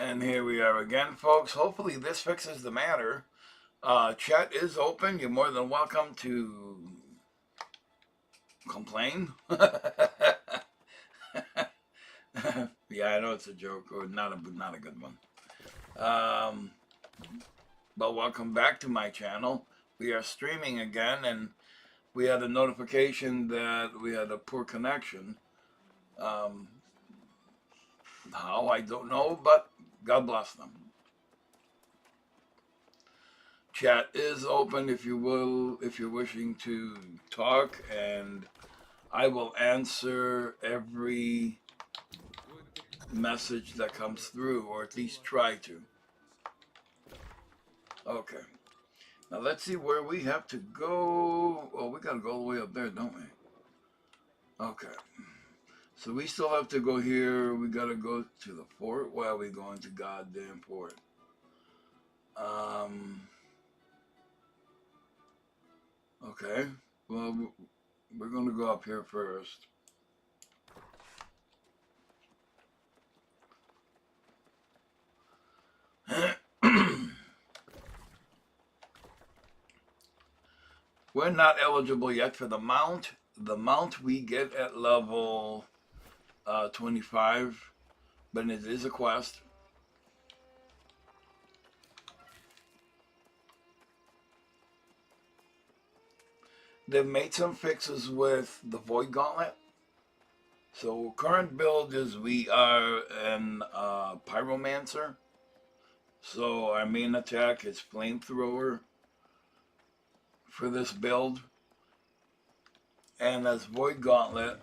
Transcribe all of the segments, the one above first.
And here we are again, folks. Hopefully this fixes the matter. Chat is open. You're more than welcome to complain. Yeah, I know it's a joke, or not a good one. But welcome back to my channel. We are streaming again, and we had a notification that we had a poor connection. How, I don't know, but God bless them. Chat is open if you're wishing to talk, and I will answer every message that comes through, or at least try to. Okay. Now let's see where we have to go. Oh, we gotta go all the way up there, don't we? Okay. So we still have to go here. We gotta go to the fort. Why are we going to goddamn fort? Okay. Well, we're gonna go up here first. We're not eligible yet for the mount. The mount we get at level 25, but it is a quest. They've made some fixes with the Void Gauntlet. So current build is we are an Pyromancer. So our main attack is Flamethrower for this build. And as Void Gauntlet,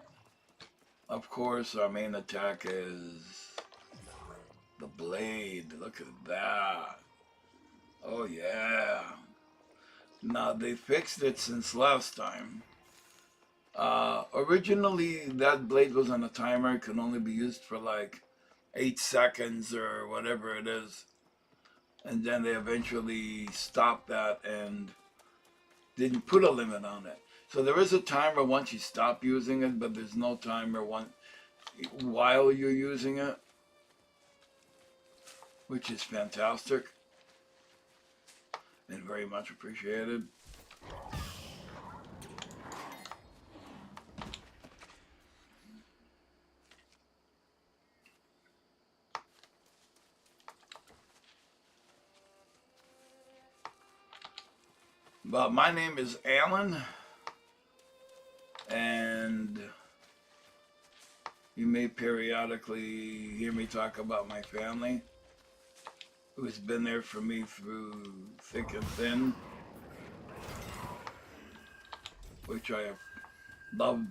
of course, our main attack is the Blade. Look at that. Oh yeah. Now they fixed it since last time. Originally that blade was on a timer. It could only be used for like 8 seconds or whatever it is. And then they eventually stopped that and didn't put a limit on it. So there is a timer once you stop using it, but there's no timer while you're using it, which is fantastic and very much appreciated. But my name is Alan, and you may periodically hear me talk about my family, who's been there for me through thick and thin, which I love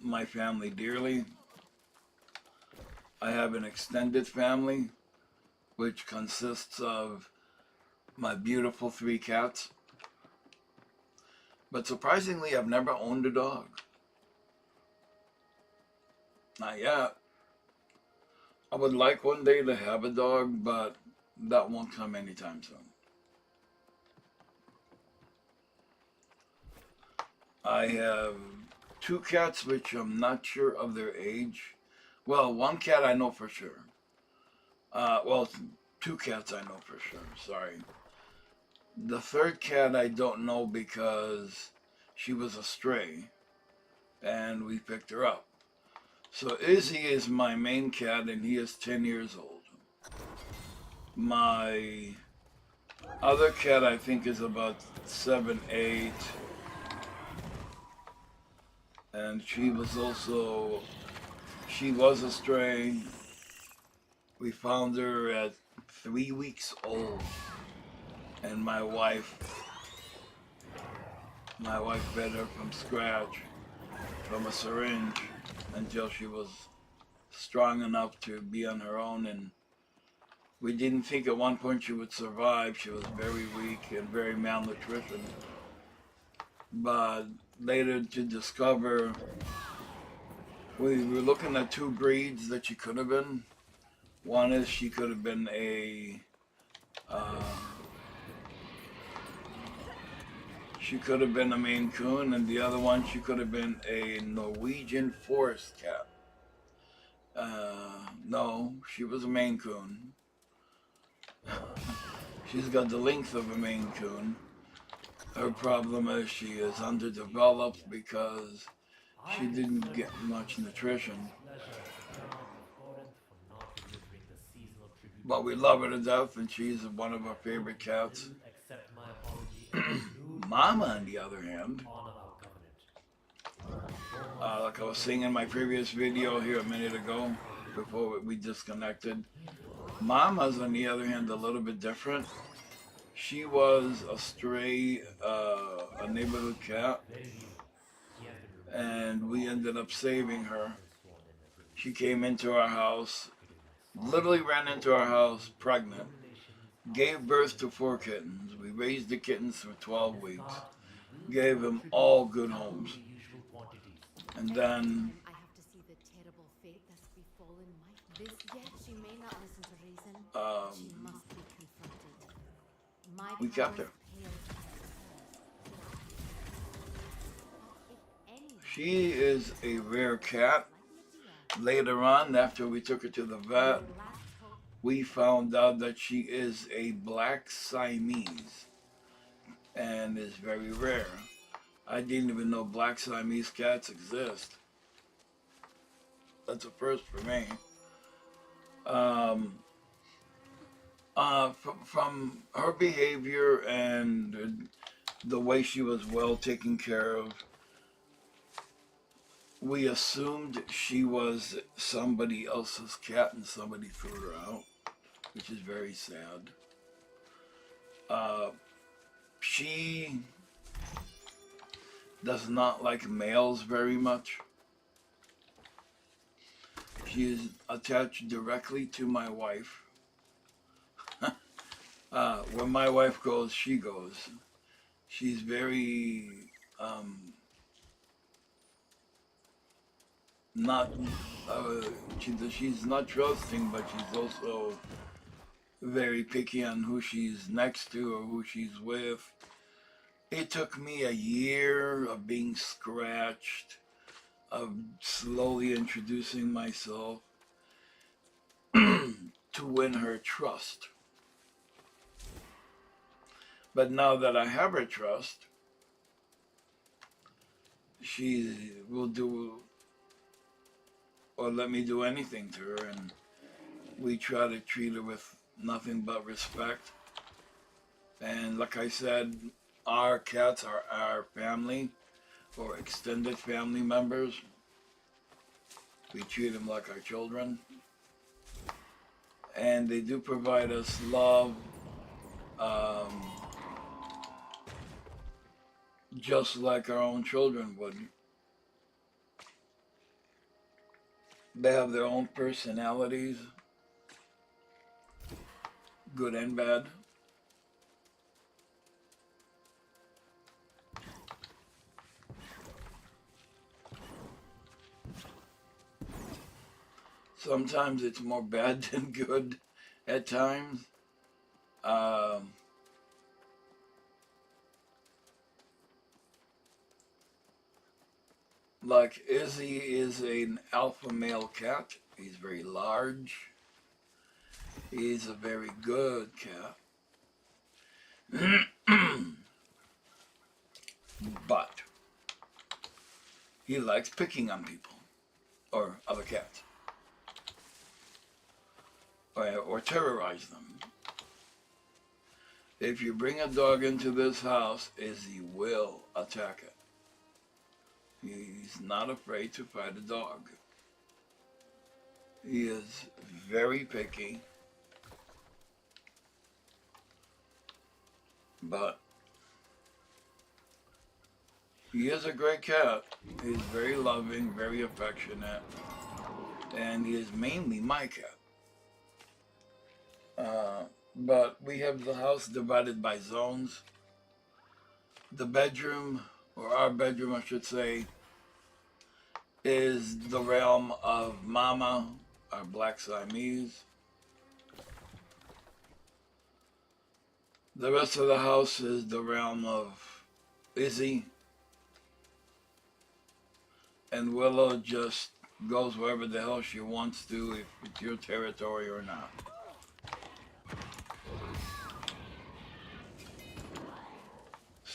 my family dearly. I have an extended family, which consists of my beautiful 3 cats. But surprisingly, I've never owned a dog. Not yet. I would like one day to have a dog, but that won't come anytime soon. I have 2 cats, which I'm not sure of their age. Well, 1 cat I know for sure. Well, 2 cats I know for sure, sorry. The 3rd cat I don't know because she was a stray and we picked her up. So Izzy is my main cat and he is 10 years old. My other cat I think is about 7, 8. And she was a stray. We found her at 3 weeks old. And my wife fed her from scratch, from a syringe, until she was strong enough to be on her own. And we didn't think at one point she would survive. She was very weak and very malnutrition. But later to discover, we were looking at 2 breeds that she could have been. One is she could have been a Maine Coon, and the other one she could have been a Norwegian forest cat. No, she was a Maine Coon. She's got the length of a Maine Coon. Her problem is she is underdeveloped because she didn't get much nutrition. But we love her to death, and she's one of our favorite cats. Mama, on the other hand, like I was saying in my previous video here a minute ago, before we disconnected, Mama's, on the other hand, a little bit different. She was a stray, a neighborhood cat, and we ended up saving her. She came into our house, literally ran into our house pregnant, gave birth to 4 kittens. We raised the kittens for 12 weeks, gave them all good homes. And then we kept her. She is a rare cat. Later on, after we took her to the vet, we found out that she is a black Siamese and is very rare. I didn't even know black Siamese cats exist. That's a first for me. From her behavior and the way she was well taken care of, we assumed she was somebody else's cat and somebody threw her out, which is very sad. She does not like males very much. She is attached directly to my wife. Where my wife goes, she goes. She's very not she's not trusting, but she's also very picky on who she's next to or who she's with. It took me a year of being scratched, of slowly introducing myself to win her trust. But now that I have her trust, she will do or let me do anything to her, and we try to treat her with nothing but respect. And like I said, our cats are our family or extended family members. We treat them like our children. And they do provide us love, just like our own children would. They have their own personalities, good and bad. Sometimes it's more bad than good at times. Like Izzy is an alpha male cat. He's very large. He's a very good cat. But he likes picking on people or other cats. Or terrorize them. If you bring a dog into this house, Izzy will attack it. He's not afraid to fight a dog. He is very picky. But he is a great cat. He's very loving, very affectionate. And he is mainly my cat. But we have the house divided by zones. The bedroom, or our bedroom I should say, is the realm of Mama, our black Siamese. The rest of the house is the realm of Izzy. And Willow just goes wherever the hell she wants to, if it's your territory or not.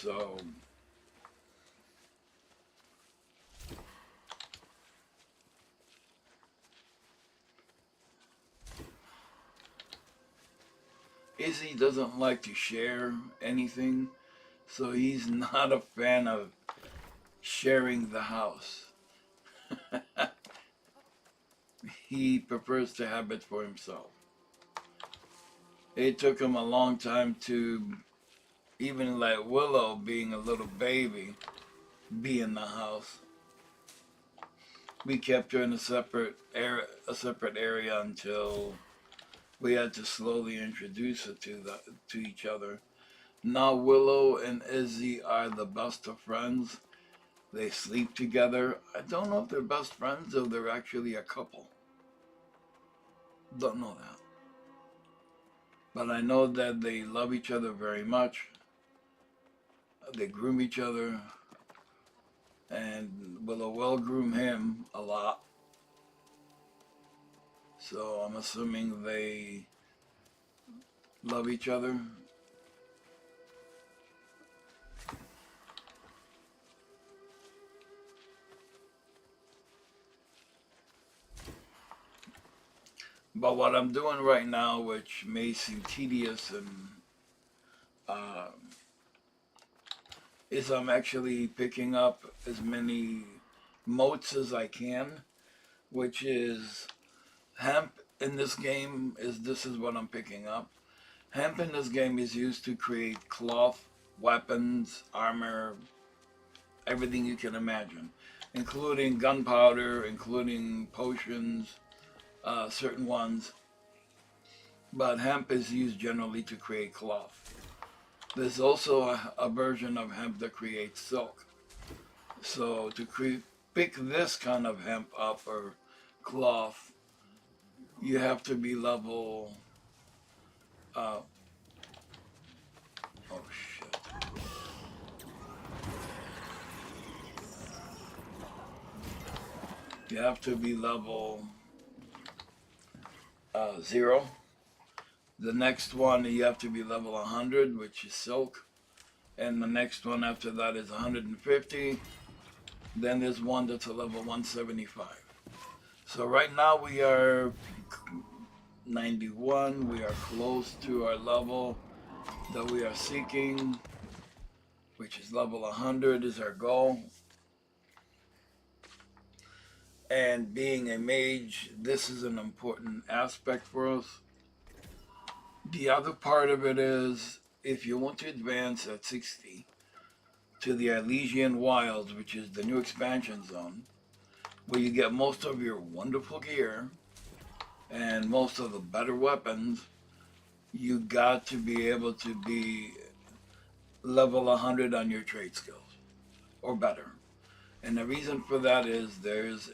So Izzy doesn't like to share anything, so he's not a fan of sharing the house. He prefers to have it for himself. It took him a long time to even let Willow, being a little baby, be in the house. We kept her in a separate area until we had to slowly introduce her to each other. Now Willow and Izzy are the best of friends. They sleep together. I don't know if they're best friends or they're actually a couple. Don't know that. But I know that they love each other very much. They groom each other. And Willow will groom him a lot. So I'm assuming they love each other. But what I'm doing right now, which may seem tedious, and uh, is I'm actually picking up as many motes as I can, which is hemp in this game. This is what I'm picking up. Hemp in this game is used to create cloth, weapons, armor, everything you can imagine, including gunpowder, including potions, certain ones. But hemp is used generally to create cloth. There's also a version of hemp that creates silk. So to pick this kind of hemp up or cloth, you have to be level. Uh, oh shit! You have to be level 0. The next one you have to be level 100, which is silk, and the next one after that is 150. Then there's one that's a level 175. So right now we are 91. We are close to our level that we are seeking, which is level 100 is our goal. And being a mage, this is an important aspect for us. The other part of it is, if you want to advance at 60 to the Elysian Wilds, which is the new expansion zone, where you get most of your wonderful gear and most of the better weapons, you got to be able to be level 100 on your trade skills or better. And the reason for that is there's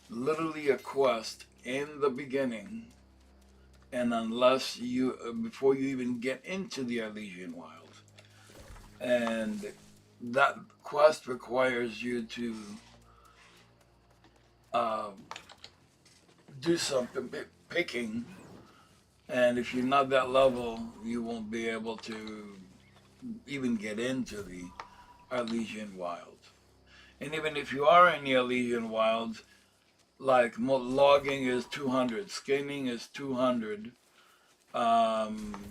literally a quest in the beginning, and unless you before you even get into the Elysian Wilds, and that quest requires you to uh, do some picking, and if you're not that level, you won't be able to even get into the Elysian Wilds. And even if you are in the Elysian Wilds, like logging is 200, skinning is 200.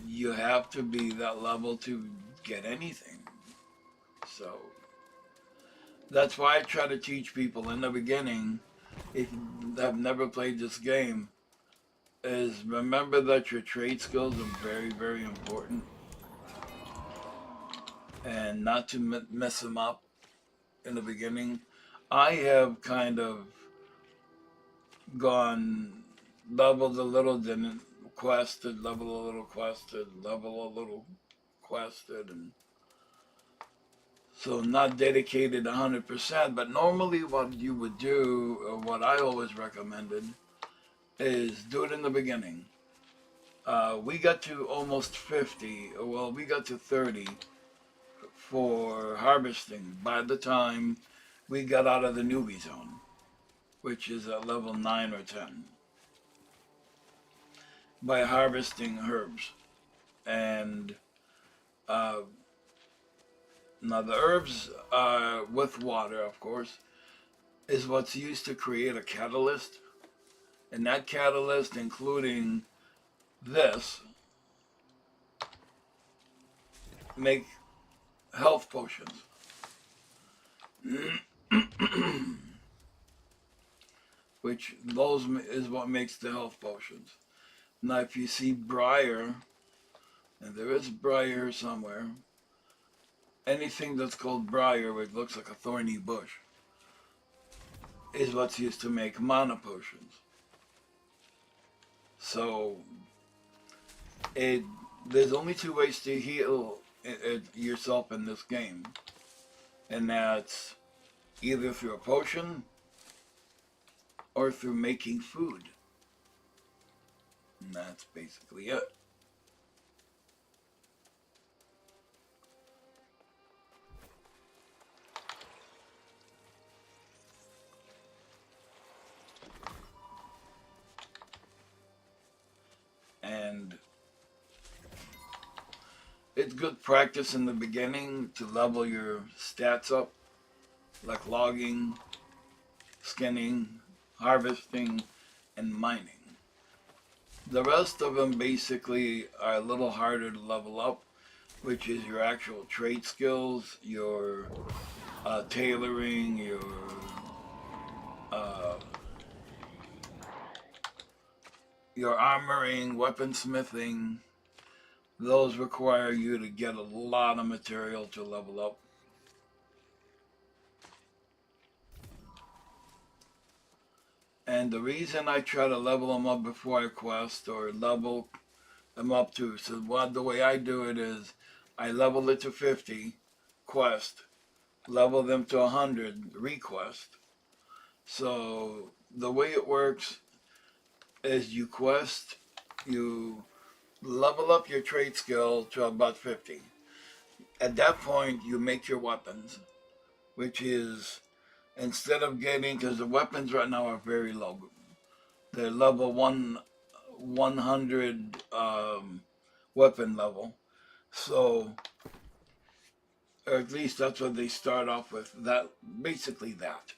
You have to be that level to get anything. So that's why I try to teach people in the beginning, if you have never played this game, is remember that your trade skills are very, very important, and not to mess them up in the beginning. I have kind of gone leveled a little, then quested, level a little, quested, level a little, quested, and so not dedicated 100%. But normally, what you would do, or what I always recommended, is do it in the beginning. We got to almost 50. Well, we got to 30 for harvesting by the time we got out of the newbie zone, which is at level 9 or 10, by harvesting herbs. And Now the herbs with water, of course, is what's used to create a catalyst, and that catalyst, including this, make health potions. Which those is what makes the health potions. Now, if you see briar, and there is briar somewhere, anything that's called briar, which looks like a thorny bush, is what's used to make mana potions. So, it there's only two ways to heal yourself in this game, and that's either through a potion or through making food. And that's basically it. And it's good practice in the beginning to level your stats up, like logging, skinning, harvesting, and mining. The rest of them basically are a little harder to level up, which is your actual trade skills, your tailoring, uh, your armoring, weaponsmithing. Those require you to get a lot of material to level up. And the reason I try to level them up before I quest or level them up to, so the way I do it is I level it to 50, quest, level them to 100, request. So the way it works is you quest, you level up your trade skill to about 50. At that point, you make your weapons, which is instead of getting, because the weapons right now are very low. They're level 100 weapon level. So, or at least that's what they start off with. That basically that,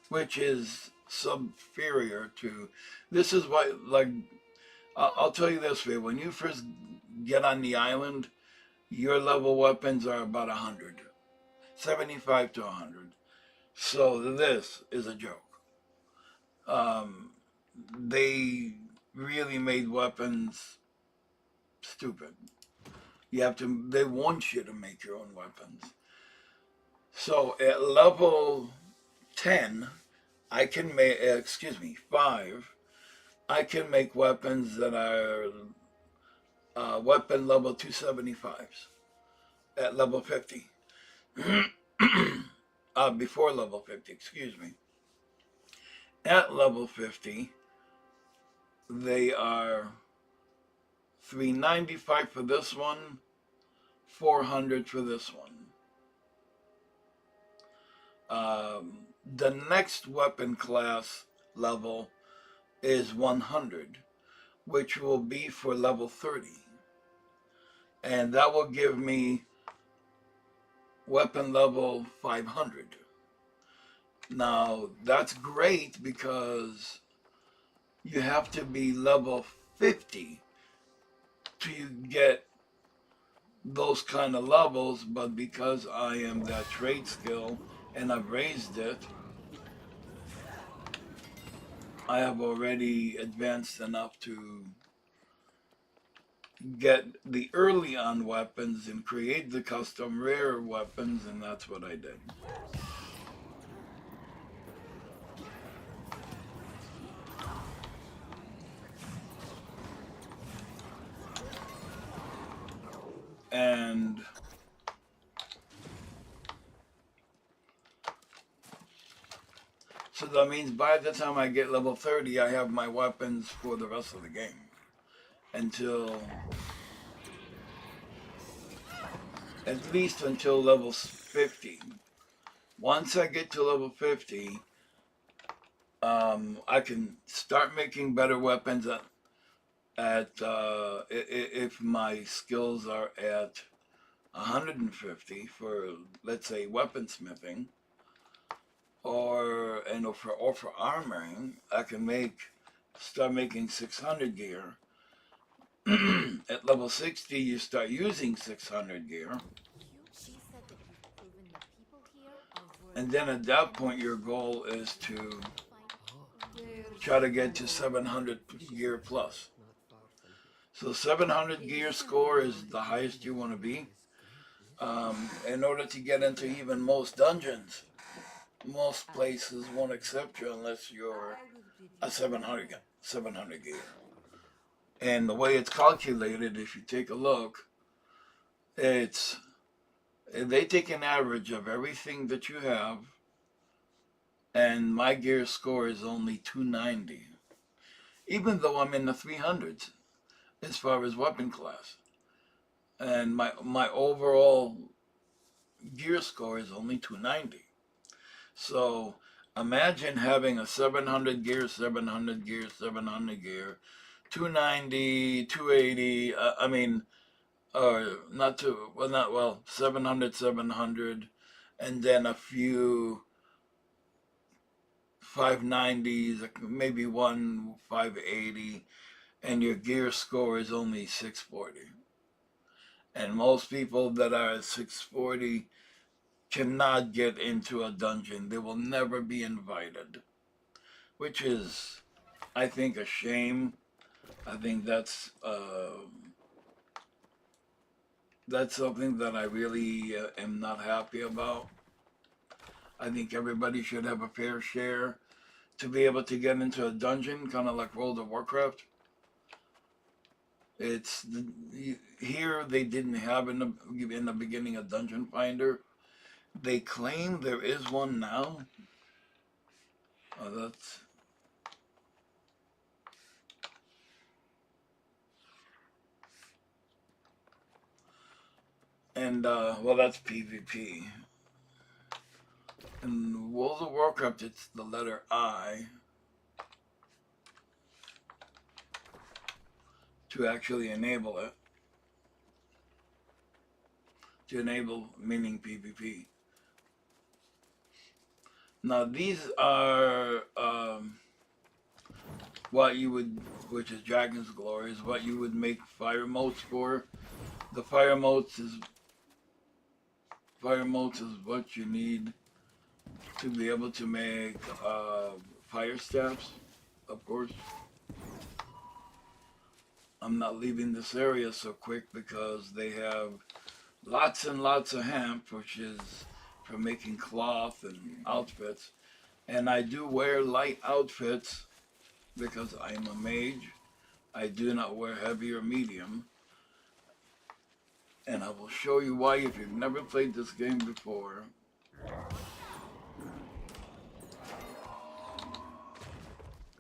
which is superior to. This is why, like, I'll tell you this way: when you first get on the island, your level weapons are about 100, 75 to 100. So this is a joke. Um, they really made weapons stupid. You have to. They want you to make your own weapons. So at level 10, I can make. Excuse me, 5. I can make weapons that are weapon level 275s at level 50. Before level 50, excuse me. At level 50, they are 395 for this one, 400 for this one. The next weapon class level is 100, which will be for level 30. And that will give me weapon level 500. Now, that's great because you have to be level 50 to get those kind of levels, but because I am that trade skill and I've raised it, I have already advanced enough to get the early on weapons and create the custom rare weapons, and that's what I did. And so that means by the time I get level 30, I have my weapons for the rest of the game. Until, at least until level 50. Once I get to level 50, I can start making better weapons if my skills are at 150 for, let's say, weaponsmithing, or for armoring, I can start making 600 gear. At level 60, you start using 600 gear. And then at that point, your goal is to try to get to 700 gear plus. So 700 gear score is the highest you want to be. In order to get into even most dungeons, most places won't accept you unless you're a 700 gear. And the way it's calculated, if you take a look, they take an average of everything that you have, and my gear score is only 290, even though I'm in the 300s as far as weapon class, and my overall gear score is only 290. So imagine having a 700 gear, 700 gear, 700 gear, 290, 280. I mean, or not two, well, not well, 700, 700, and then a few 590s, maybe one 580, and your gear score is only 640. And most people that are at 640 cannot get into a dungeon. They will never be invited, which is, I think, a shame. I think that's something that I really am not happy about. I think everybody should have a fair share to be able to get into a dungeon, kind of like World of Warcraft. Here they didn't have in the beginning a dungeon finder. They claim there is one now. That's and well, that's PvP. In World of Warcraft, it's the letter I to actually enable it. To enable meaning PvP. Now these are which is Dragon's Glory, is what you would make fire motes for. The fire motes is what you need to be able to make fire staffs, of course. I'm not leaving this area so quick because they have lots and lots of hemp, which is for making cloth and outfits. And I do wear light outfits because I am a mage. I do not wear heavy or medium. And I will show you why if you've never played this game before.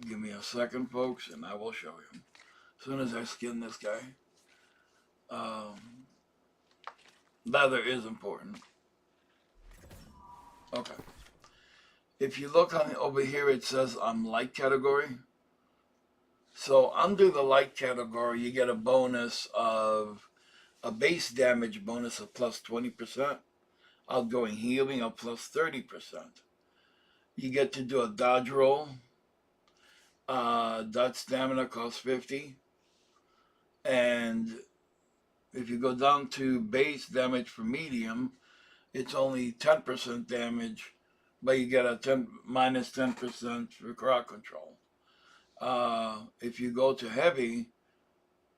Give me a second, folks, and I will show you. As soon as I skin this guy. Leather is important. Okay. If you look over here, it says light category. So under the light category, you get a bonus of a base damage bonus of plus 20%, outgoing healing of plus 30%. You get to do a dodge roll. Dodge stamina costs 50. And if you go down to base damage for medium, it's only 10% damage, but you get a minus 10% for crowd control. If you go to heavy,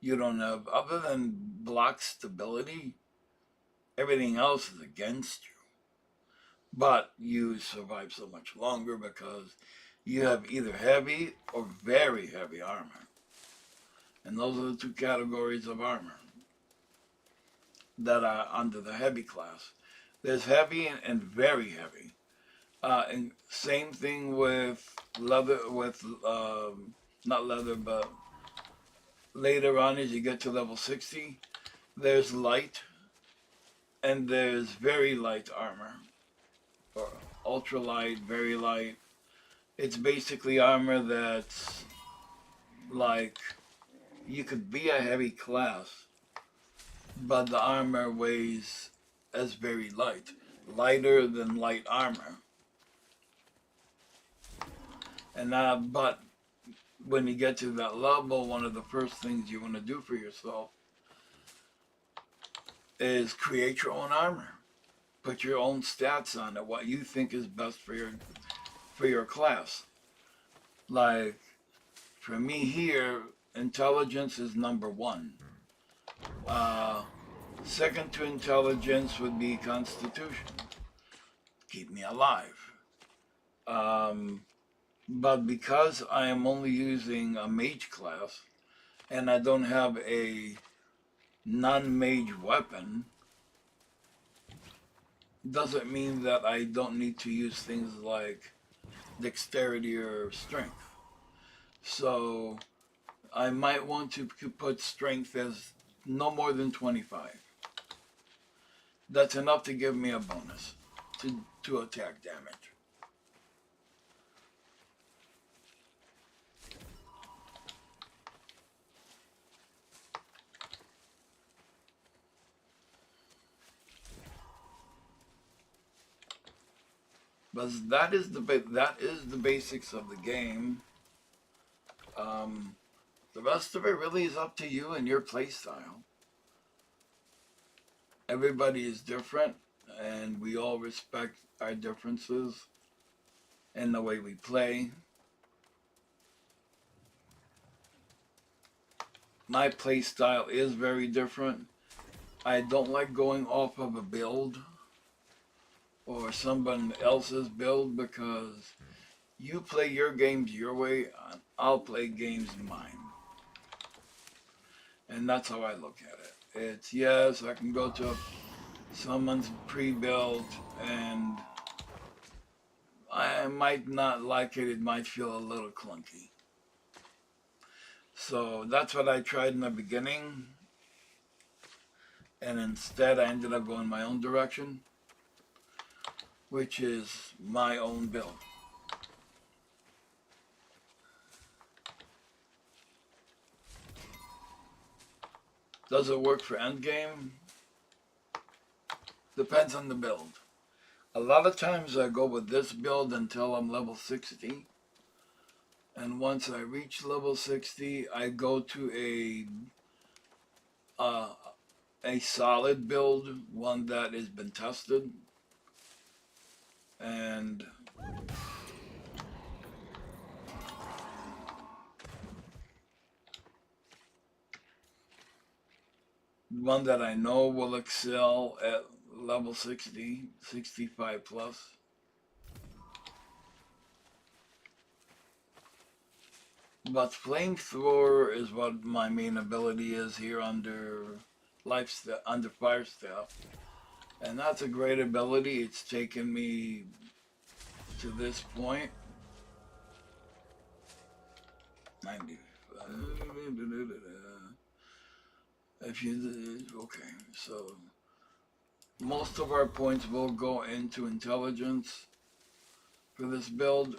you don't have, other than block stability, everything else is against you. But you survive so much longer because you have either heavy or very heavy armor. And those are the two categories of armor that are under the heavy class. There's heavy and very heavy. And same thing with leather, not leather, but later on as you get to level 60, there's light and there's very light armor. Or ultra light, very light. It's basically armor that's like, you could be a heavy class, but the armor weighs as very light, lighter than light armor. And but when you get to that level, one of the first things you want to do for yourself is create your own armor. Put your own stats on it, what you think is best for your class. Like for me here, intelligence is number one. Second to intelligence would be constitution. Keep me alive. But because I am only using a mage class and I don't have a non-mage weapon, doesn't mean that I don't need to use things like dexterity or strength. So I might want to put strength as no more than 25. That's enough to give me a bonus to attack damage. But that is the basics of the game. The rest of it really is up to you and your play style. Everybody is different, and we all respect our differences and the way we play. My play style is very different. I don't like going off of a build or someone else's build because you play your games your way, I'll play games mine. And that's how I look at it. It's, yes, I can go to someone's pre-built and I might not like it. It might feel a little clunky. So that's what I tried in the beginning. And instead I ended up going my own direction, which is my own build. Does it work for endgame? Depends on the build. A lot of times I go with this build until I'm level 60. And once I reach level 60, I go to a solid build, one that has been tested. And one that I know will excel at level 60, 65 plus. But flamethrower is what my main ability is here under fire staff. And that's a great ability. It's taken me to this point. 90. Okay, so most of our points will go into intelligence for this build.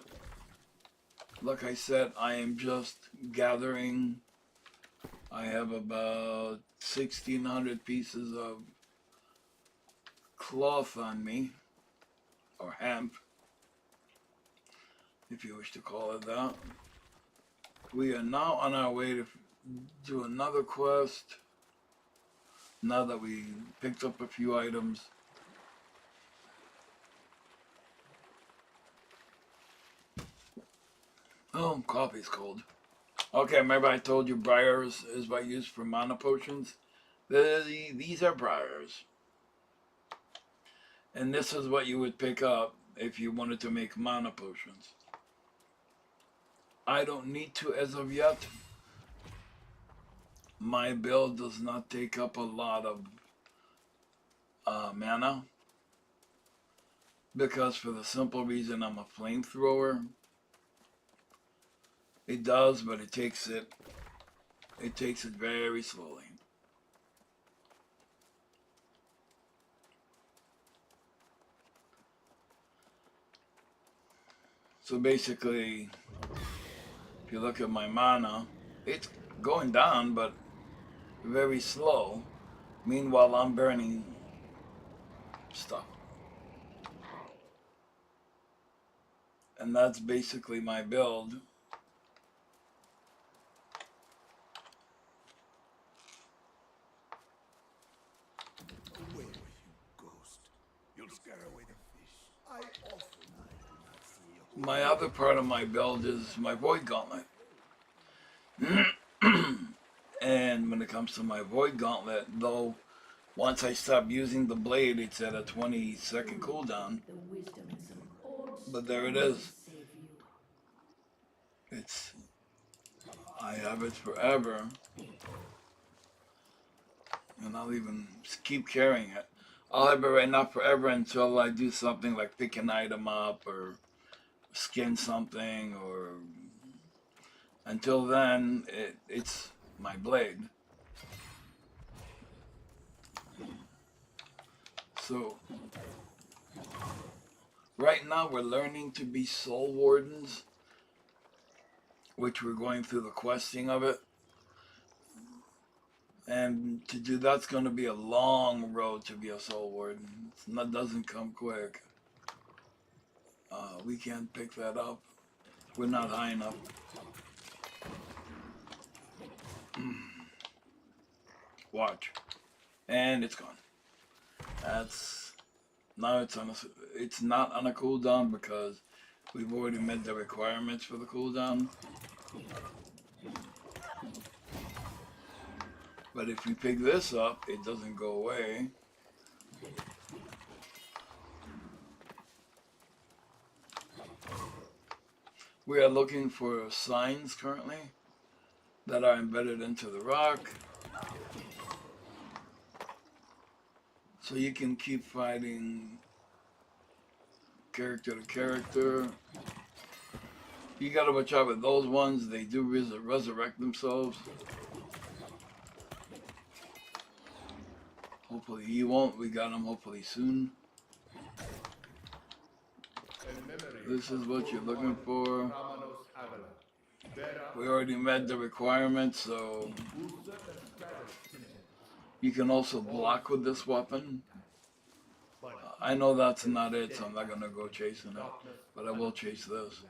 Like I said, I am just gathering. I have about 1,600 pieces of cloth on me, or hemp, if you wish to call it that. We are now on our way to do another quest. Now that we picked up a few items. Oh, coffee's cold. Okay, remember I told you briars is what I use for mana potions? These are briars. And this is what you would pick up if you wanted to make mana potions. I don't need to as of yet. My build does not take up a lot of mana. Because for the simple reason I'm a flamethrower. It does, but it takes it very slowly. So basically, if you look at my mana, it's going down, but very slow, Meanwhile, I'm burning stuff. And that's basically my build. Away with you, ghost. You'll scare away the fish. I often do not see you. My other part of my build is my void gauntlet. And when it comes to my void gauntlet, though, once I stop using the blade, it's at a 20-second cooldown. But there it is. It's, I have it forever. And I'll even keep carrying it. I'll have it right now forever until I do something like pick an item up or skin something, or until then, it's my blade. So, right now we're learning to be soul wardens, which we're going through the questing of it. And to do that's going to be a long road to be a soul warden. That doesn't come quick. We can't pick that up. We're not high enough. Watch. And it's gone. That's now it's not on a cooldown because we've already met the requirements for the cooldown. But if you pick this up, it doesn't go away. We are looking for signs currently that are embedded into the rock. So you can keep fighting character to character. You gotta watch out with those ones. They do resurrect themselves. Hopefully he won't. We got him hopefully soon. This is what you're looking for. We already met the requirements, so you can also block with this weapon. I know that's not it, so I'm not gonna go chasing it, but I will chase this.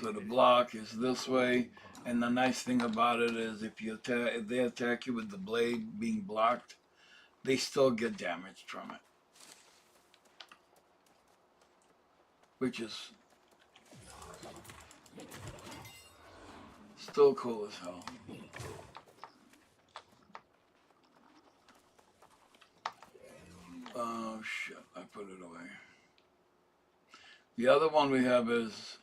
So the block is this way, and the nice thing about it is if they attack you with the blade being blocked, they still get damaged from it, which is still cool as hell. Oh shit, I put it away. The other one we have is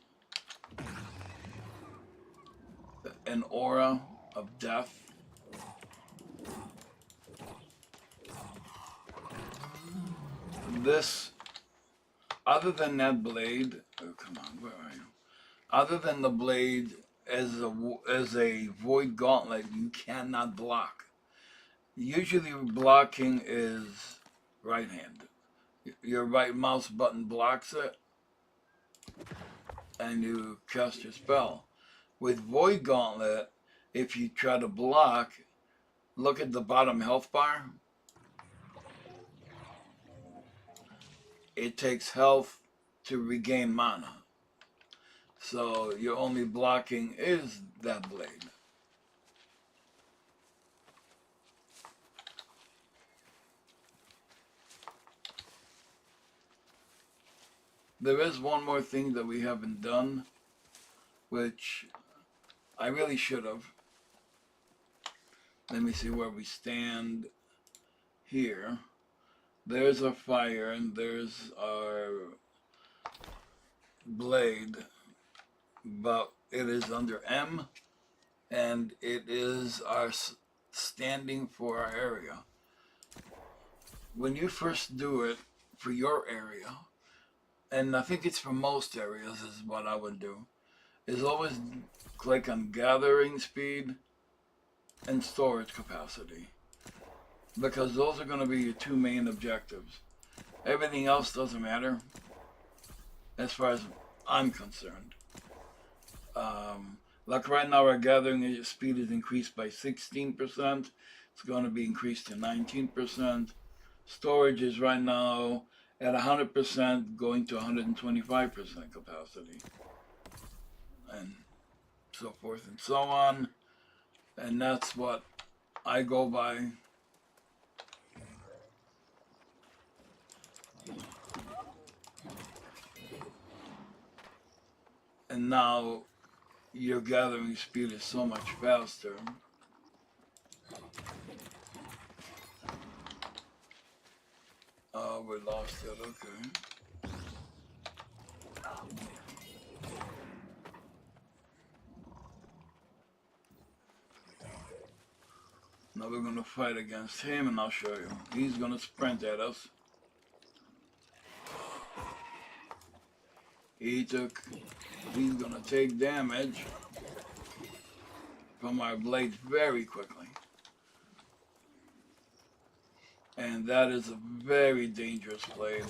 an aura of death. This, other than that blade, oh come on, where are you? Other than the blade as a void gauntlet, you cannot block. Usually blocking is right hand. Your right mouse button blocks it, and you cast your spell. With Void Gauntlet, if you try to block, look at the bottom health bar. It takes health to regain mana. So your only blocking is that blade. There is one more thing that we haven't done, which I really should have. Let me see where we stand here. There's our fire and there's our blade, but it is under M, and it is our standing for our area. When you first do it for your area, and I think it's for most areas is what I would do, is always click on gathering speed and storage capacity, because those are going to be your two main objectives. Everything else doesn't matter as far as I'm concerned. Like right now, our gathering speed is increased by 16%. It's going to be increased to 19%. Storage is right now at 100%, going to 125% capacity, and so forth and so on. And that's what I go by. And now your gathering speed is so much faster. Oh, we lost it, okay. Now we're gonna fight against him, and I'll show you. He's gonna sprint at us. He's gonna take damage from our blades very quickly. And that is a very dangerous blade.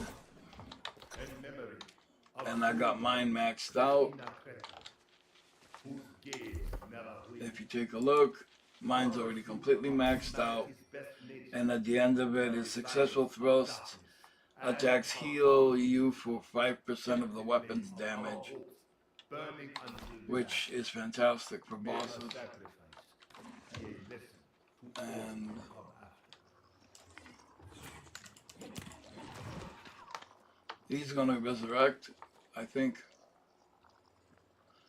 And I got mine maxed out. If you take a look, mine's already completely maxed out. And at the end of it is successful thrust. Attacks heal you for 5% of the weapon's damage, which is fantastic for bosses. And he's gonna resurrect, I think,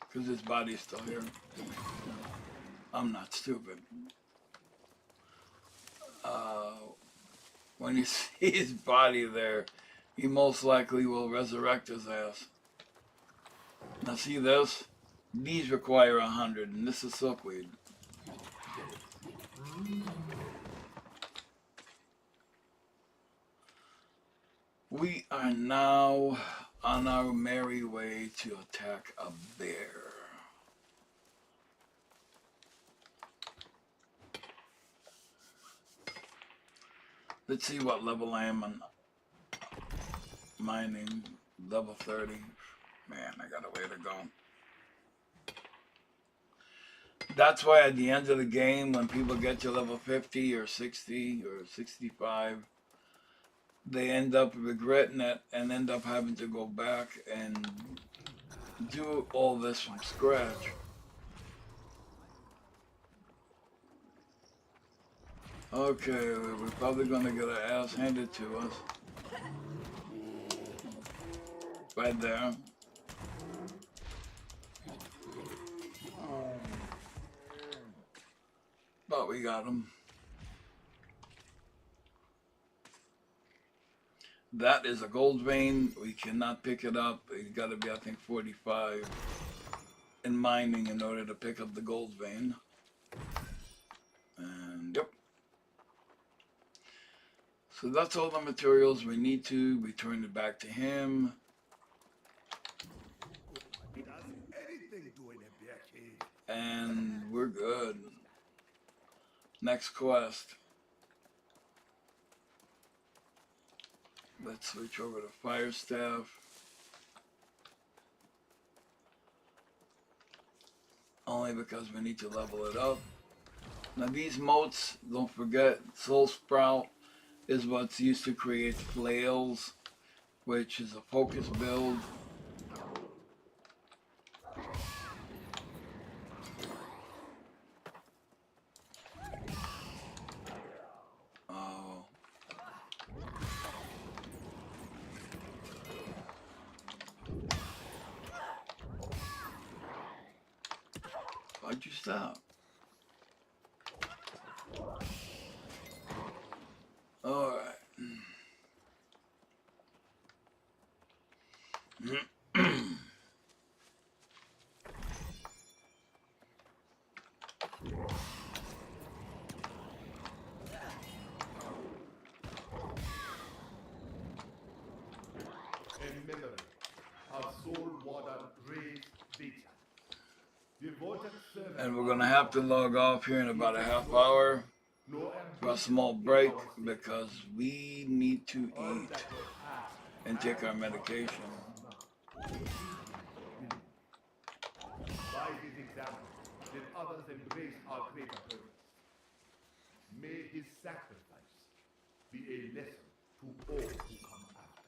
because his body's still here. I'm not stupid. When you see his body there, he most likely will resurrect his ass. Now see this? These require 100, and this is silkweed. We are now on our merry way to attack a bear. Let's see what level I am on mining. Level 30. Man, I got a way to go. That's why at the end of the game, when people get to level 50 or 60 or 65, they end up regretting it and end up having to go back and do all this from scratch. Okay, we're probably gonna get our ass handed to us. Right there. But we got him. That is a gold vein. We cannot pick it up. It's got to be, I think, 45 in mining in order to pick up the gold vein. And yep. So that's all the materials we need to. Return it back to him. And we're good. Next quest. Let's switch over to Fire Staff. Only because we need to level it up. Now these motes, don't forget, Soul Sprout is what's used to create flails, which is a focus build. Why'd you stop? Alright. And we're going to have to log off here in about a half hour for a small break because we need to eat and take our medication. others embrace our greater purpose. May his sacrifice be a lesson to all who come after.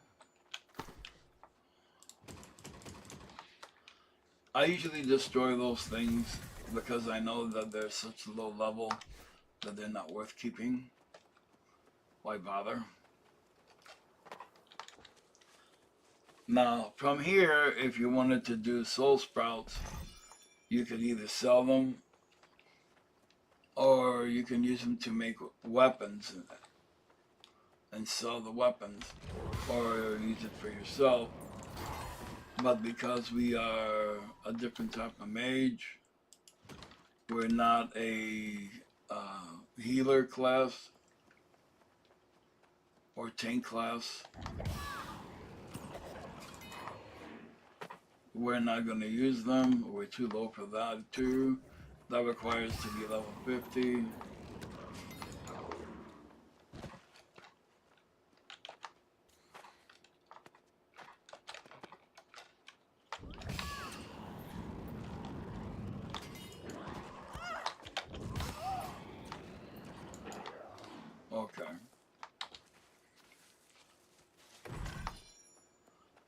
I usually destroy those things because I know that they're such low level that they're not worth keeping. Why bother? Now, from here, if you wanted to do soul sprouts, you could either sell them or you can use them to make weapons and sell the weapons, or use it for yourself. But because we are a different type of mage, we're not a healer class or tank class, we're not going to use them. We're too low for that too. That requires to be level 50. Okay.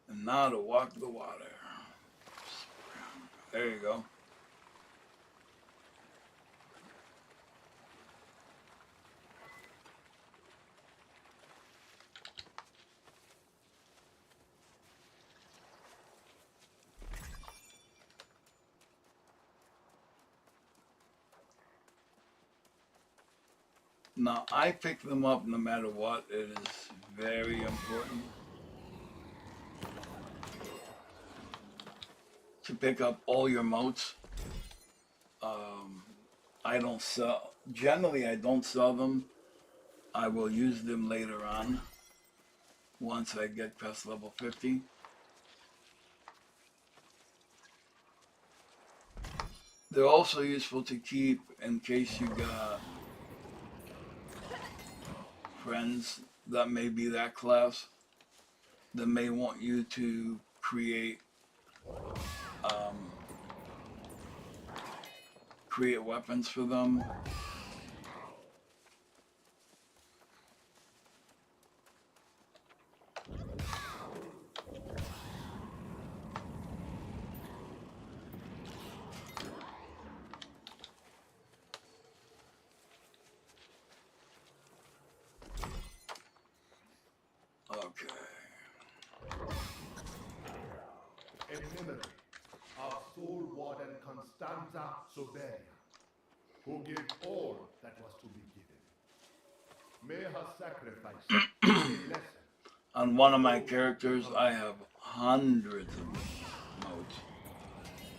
And now to walk the water. There you go. Now, I pick them up no matter what. It is very important to pick up all your motes. I don't sell, generally I don't sell them. I will use them later on once I get past level 50. They're also useful to keep in case you got friends that may be that class that may want you to create weapons for them. Okay. In memory of Soul Warden Constanza Soberia, who gave all that was to be given. May her sacrifice be a lesson. On one of my characters, I have hundreds of modes,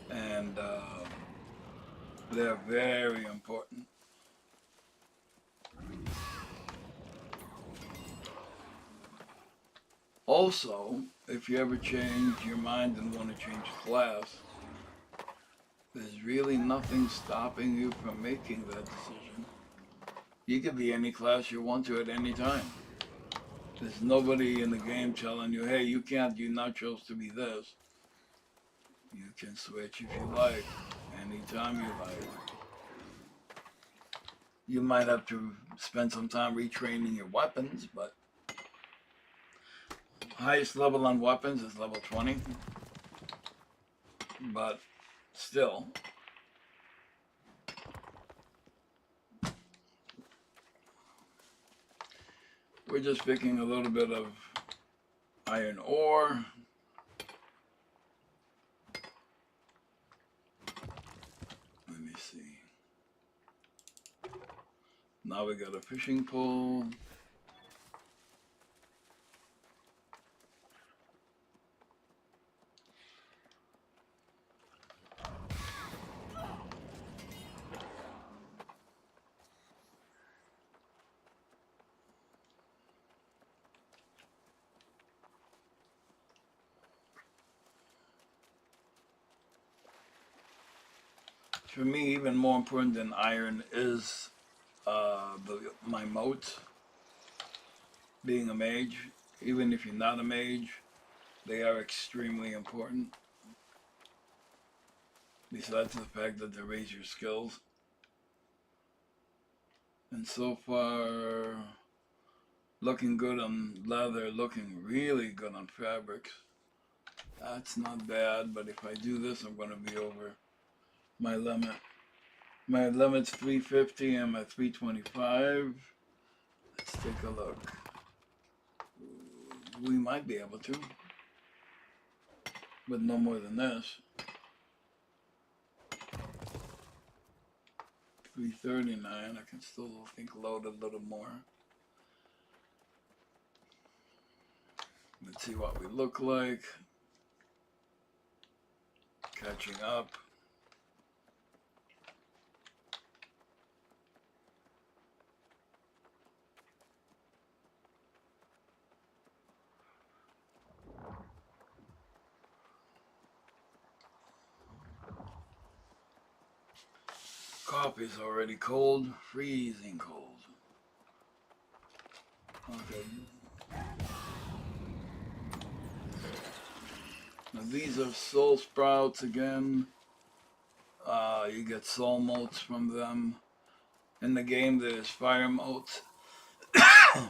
and they're very important. Also, if you ever change your mind and want to change class, there's really nothing stopping you from making that decision. You could be any class you want to at any time. There's nobody in the game telling you, hey, you can't, you now chose to be this. You can switch if you like, anytime you like. You might have to spend some time retraining your weapons, but highest level on weapons is level 20. But still, we're just picking a little bit of iron ore. Let me see. Now we got a fishing pole. For me, even more important than iron is my motes. Being a mage, even if you're not a mage, they are extremely important. besides the fact that they raise your skills. And so far, looking good on leather, looking really good on fabrics. That's not bad, but if I do this, I'm going to be over my limit. My limit's 350, I'm at 325. Let's take a look. We might be able to, but no more than this. 339, I can still think load a little more. Let's see what we look like. Catching up. Coffee's already cold, freezing cold. Okay. Now these are soul sprouts again. You get soul motes from them. In the game there's fire motes,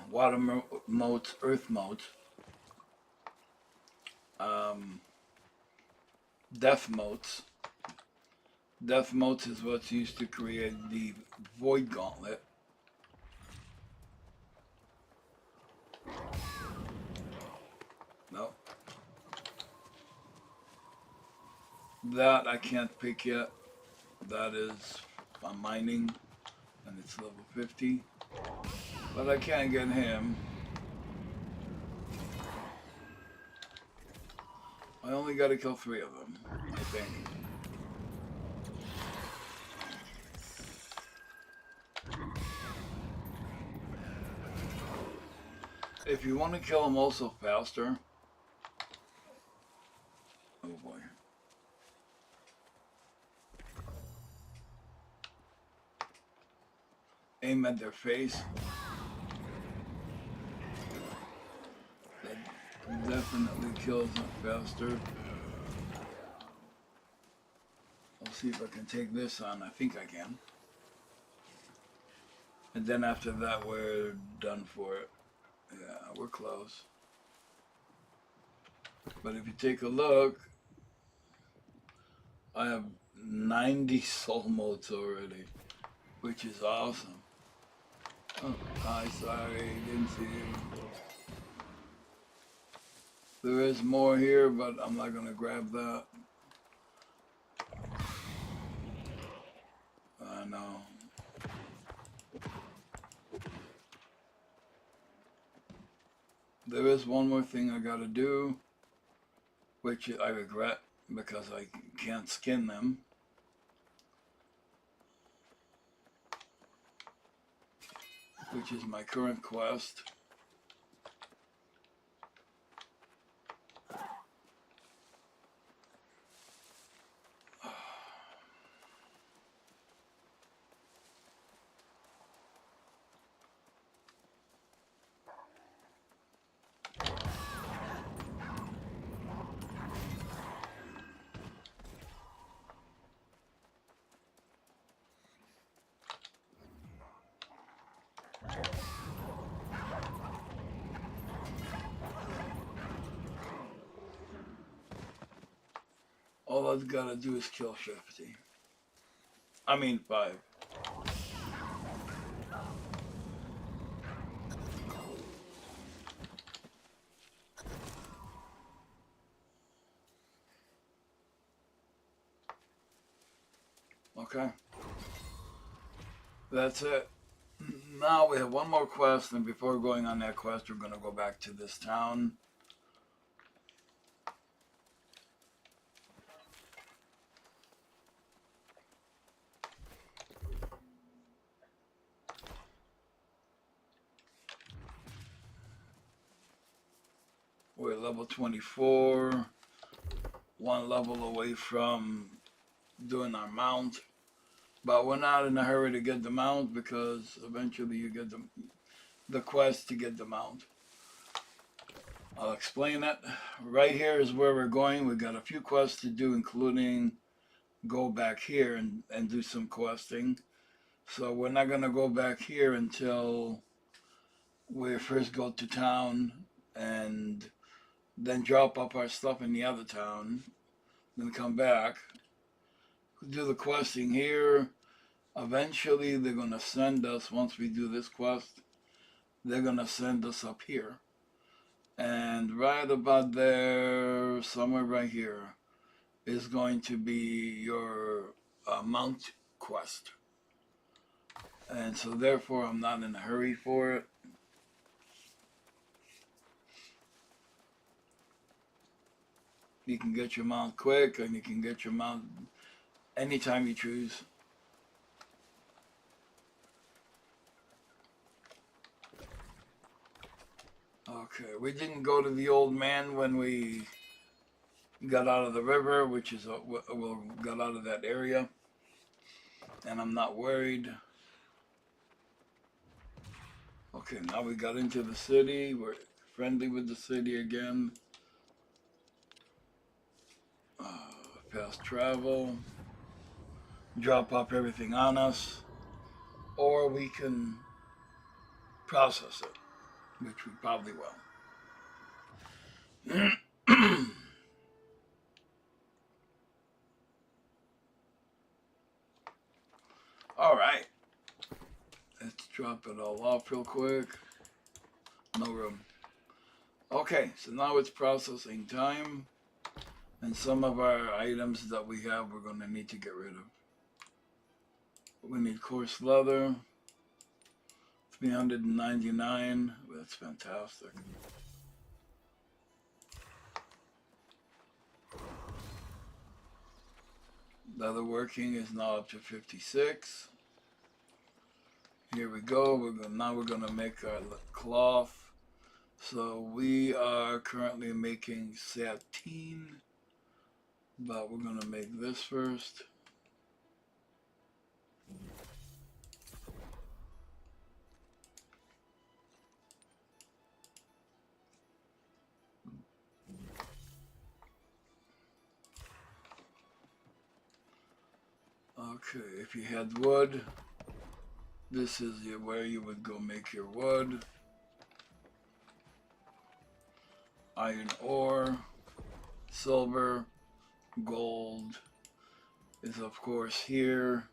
water motes, earth motes, death motes. Death motes is what's used to create the void gauntlet. No. That I can't pick yet. That is I'm mining, and it's level 50. But I can't get him. I only got to kill 3 of them, I think. If you want to kill them also faster, oh boy. Aim at their face. That definitely kills them faster. I'll see if I can take this on. I think I can. And then after that, we're done for it. Yeah, we're close. But if you take a look, I have 90 soul modes already, which is awesome. Oh, hi, sorry, didn't see you. There is more here, but I'm not going to grab that. I know. There is one more thing I got to do, which I regret because I can't skin them. Which is my current quest. All I've got to do is kill 50. I mean 5. Okay. That's it. Now we have one more quest, and before going on that quest, we're going to go back to this town. We're level 24, 1 level away from doing our mount. But we're not in a hurry to get the mount because eventually you get the quest to get the mount. I'll explain it. Right here is where we're going. We've got a few quests to do, including go back here and do some questing. So we're not gonna go back here until we first go to town and then drop up our stuff in the other town, then come back, do the questing here. Eventually, they're gonna send us, once we do this quest, they're gonna send us up here. And right about there, somewhere right here, is going to be your mount quest. And so therefore, I'm not in a hurry for it. You can get your mount quick, and you can get your mount anytime you choose. Okay, we didn't go to the old man when we got out of the river, which is we got out of that area, and I'm not worried. Okay, now we got into the city. We're friendly with the city again. Fast travel. Drop off everything on us, or we can process it, which we probably will. All right, let's drop it all off real quick. No room. Okay, so now it's processing time, and some of our items that we have we're going to need to get rid of. We need coarse leather, 399. That's fantastic. Leather working is now up to 56. Here we go. Now we're going to make our cloth. So we are currently making sateen, but we're going to make this first. Okay, if you had wood, this is where you would go make your wood. Iron ore, silver, gold is of course here.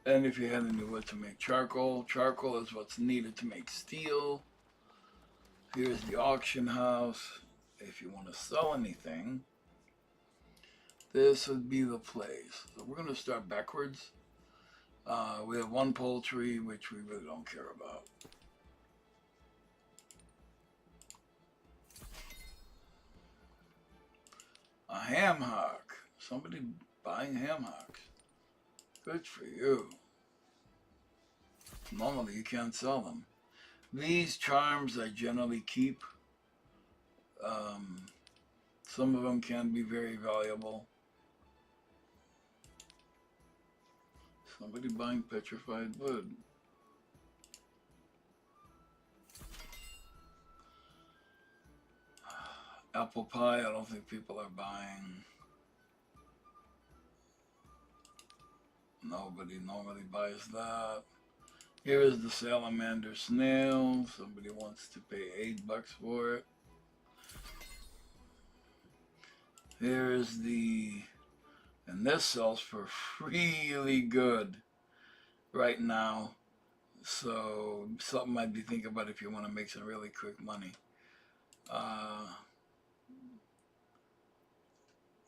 And if you had any wood to make charcoal, charcoal is what's needed to make steel. Here's the auction house. If you want to sell anything, this would be the place. So we're going to start backwards. We have one poultry, which we really don't care about. A ham hock. Somebody buying ham hocks. Good for you. Normally you can't sell them. These charms I generally keep. Some of them can be very valuable. Somebody buying petrified wood. Apple pie, I don't think people are buying. Nobody normally buys that. Here is the salamander snail. Somebody wants to pay $8 for it. Here is and this sells for really good right now. So something might be thinking about if you want to make some really quick money.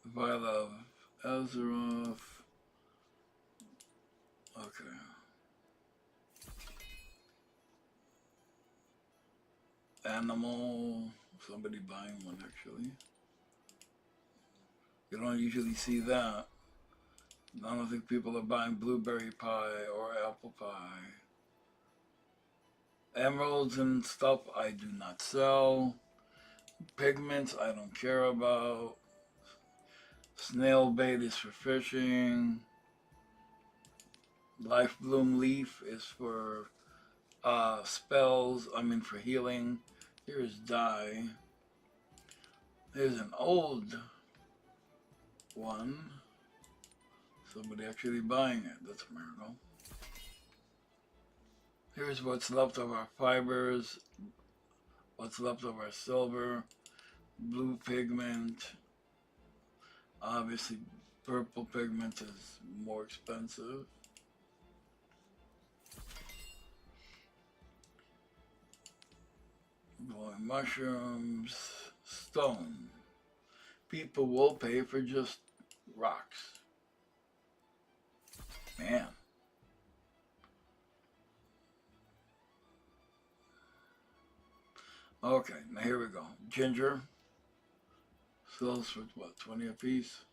Vial of Azeroth. Okay. Animal. Somebody buying one actually. You don't usually see that. I don't think people are buying blueberry pie or apple pie. Emeralds and stuff I do not sell. Pigments I don't care about. Snail bait is for fishing. Life Bloom Leaf is for spells, for healing. Here's dye. There's an old one. Somebody actually buying it. That's a miracle. Here's what's left of our fibers, what's left of our silver, blue pigment. Obviously, purple pigment is more expensive. Glowing mushrooms, stone. People will pay for just rocks. Man. Okay, now here we go. Ginger. Sells for what, 20 a piece?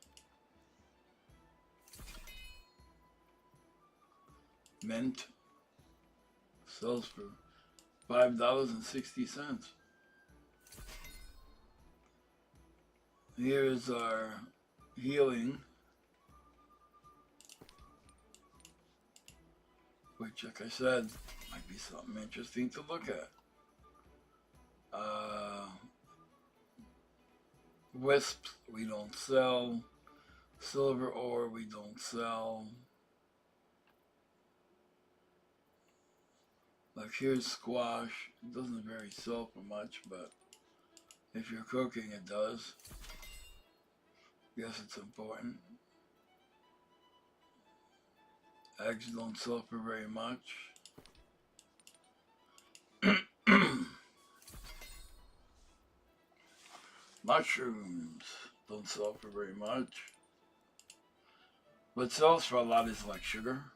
Mint. Sells for $5.60. Here's our healing, which, like I said, might be something interesting to look at. Wisps, we don't sell. Silver ore, we don't sell. Like here's squash. It doesn't very sell for much, but if you're cooking, it does. Guess it's important. Eggs don't sell for very much. Mushrooms don't sell for very much. What sells for a lot is like sugar.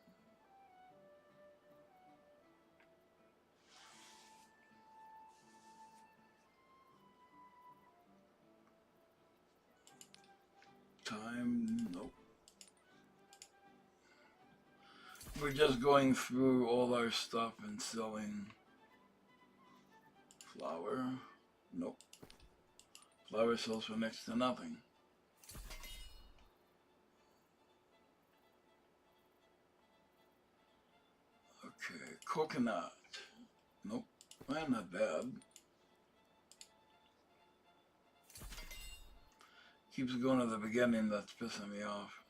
Time, nope. We're just going through all our stuff and selling. Flour, nope. Flour sells for next to nothing. Okay, coconut, nope. Well, not bad. Keeps going to the beginning, that's pissing me off.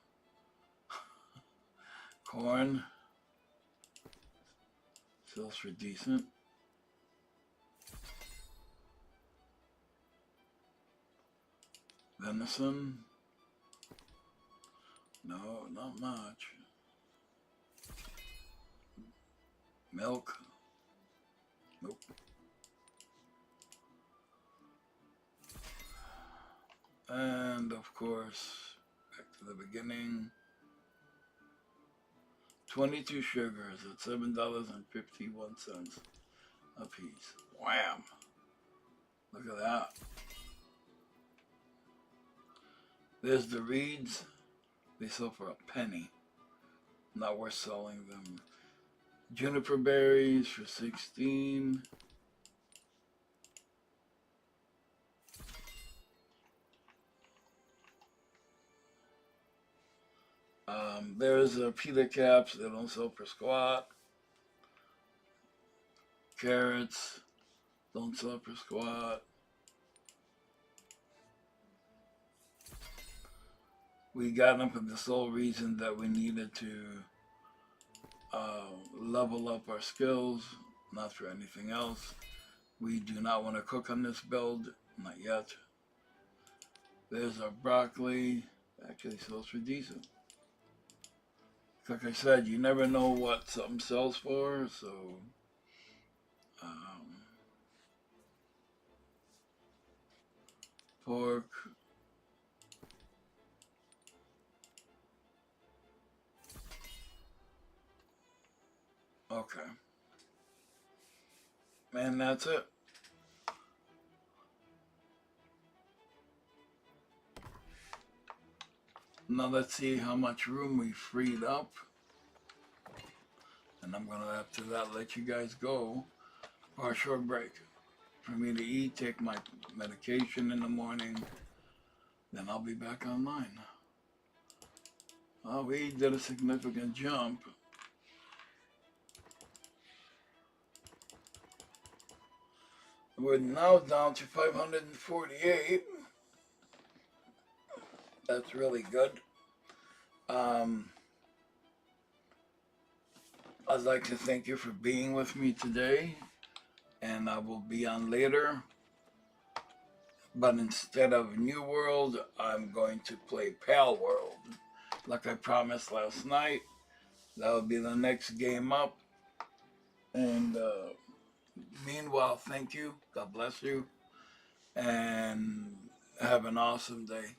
Corn sells for decent. Venison, no, not much. Milk, nope. And of course, back to the beginning. 22 sugars at $7.51 a piece. Wham! Look at that. There's the reeds. They sell for a penny. Not worth selling them. Juniper berries for 16. There's pita caps. They don't sell for squat. Carrots don't sell for squat. We got them for the sole reason that we needed to level up our skills, not for anything else. We do not want to cook on this build, not yet. There's our broccoli. Actually sells for decent. Like I said, you never know what something sells for, so pork. Okay. And that's it. Now let's see how much room we freed up. And I'm going to, after that, let you guys go for a short break. For me to eat, take my medication in the morning. Then I'll be back online. We did a significant jump. We're now down to 548. That's really good. Um, I'd like to thank you for being with me today, and I will be on later. But instead of New World, I'm going to play Pal World, like I promised last night. That'll be the next game up. And meanwhile, thank you. God bless you. And have an awesome day.